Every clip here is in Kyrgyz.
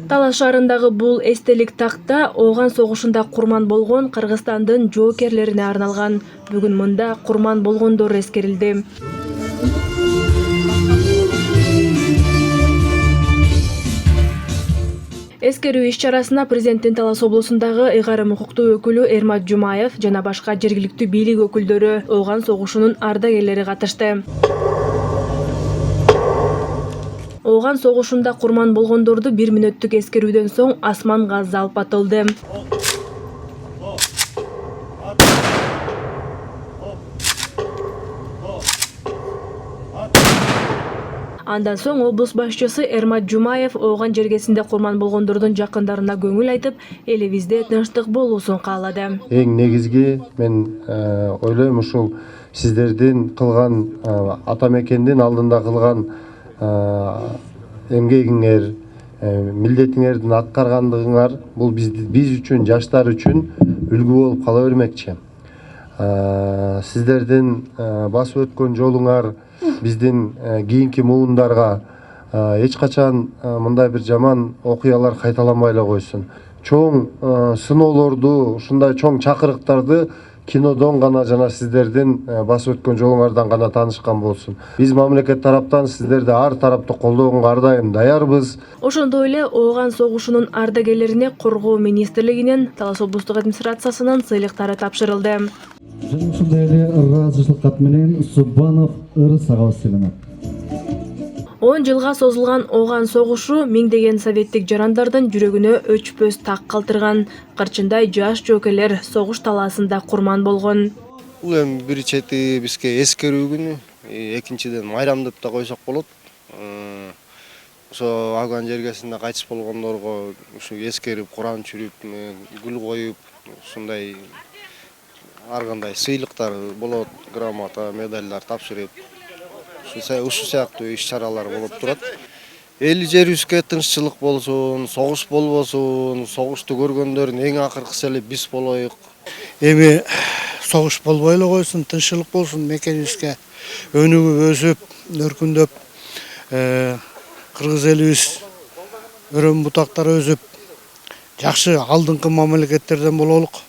Талас шаарындагы бул эстелик такта Ооган согушунда курман болгон Кыргызстандын жоокерлерине арналган. Бүгүн мында курман болгондор эскерилди. Эскерүү иш-чарасына президенттин Талас облусундагы ыйгарым укуктуу өкүлү Эрмат Жумаев жана башка жергиликтүү бийлик өкүлдөрү, Ооган согушунун ардагерлери катышты. Ооган согушунда курман болгондорду 1 мүнөттүк эскерүүдөн соң асманга залп атылды. Андан соң облус башчысы Эрмат Жумаев Ооган жергесинде курман болгондордун жакындарына көңүл айтып, элибизде тынчтык болуусун каалады. Эң негизги мен ойлойм ушул сиздердин кылган ата мекендин алдында кылган эмгегиңер, милдетиңердин аткаргандыгыңар бул биз үчүн, жаштар үчүн үлгү болуп кала бермекчи. Сиздердин басып өткөн жолуңар биздин кийинки муундарга эч качан мындай бир жаман окуялар кайталанбай эле койсун. Чоң сыноолорду, ушундай чоң чакырыктарды кинодон гана жана сиздердин басып өткөн жолуңардан гана таанышкан болсун. Биз мамлекет тараптан сиздерди ар тараптуу колдоого ар дайым даярбыз. Ошондой эле Ооган согушунун ардагерлерине Коргоо министрлигинен, Талас облустук администрациясынын сыйлыктары тапшырылды. Жана ушундай эле ыраазычылык кат менен Суббанов Ырыс агабыз селенет. 10 жылга созулган Ооган согушу миңдеген советтик жарандардын жүрөгүнө өчпөс так калтырган. Кырчындай жаш жоокерлер согуш талаасында курман болгон. Бул эми бир чети бизге эскерүү күнү, экинчиден майрам деп да койсок болот. Ошо Ооган жергесинде кайтыш болгондорго ушу эскерип, Куран чүрүп, гүл коюп, ушундай ар кандай сыйлыктар болот, грамота, медальдар тапшырып, ушу сыяктуу иш-чаралар болуп турат. Эл жерибизге тынччылык болсун, согуш болбосун, согушту көргөндөрдүн эң акыркысы эле биз болоюк. Эми согуш болбой эле койсун, тынччылык болсун, мекенибизге өнүгүп, өсүп, өркүндөп, кыргыз элибиз өрөм бутактар өсүп, жакшы алдыңкы мамлекеттерден бололук.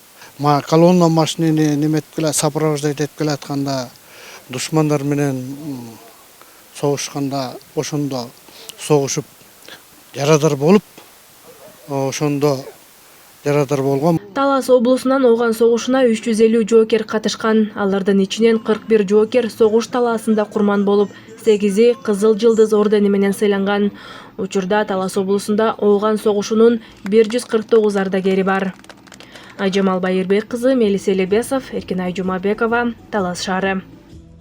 Колонна машинени неметип келе, сопровождать этип келатканда, душмандар менен согушканда, ошондо согушуп жарадар болуп, ошондо жарадар болгон. Талас облусунан Ооган согушуна 350 жоокер катышкан. Алардын ичинен 41 жоокер согуш талаасында курман болуп, 8-и Кызыл Жылдыз ордени менен сыйланган. Учурда Талас облусунда Ооган согушунун 149 ардагери бар. Айжамал Байырбек кызы, Мелис Элебесов, Эркинай Жумабекова, Талас шаары.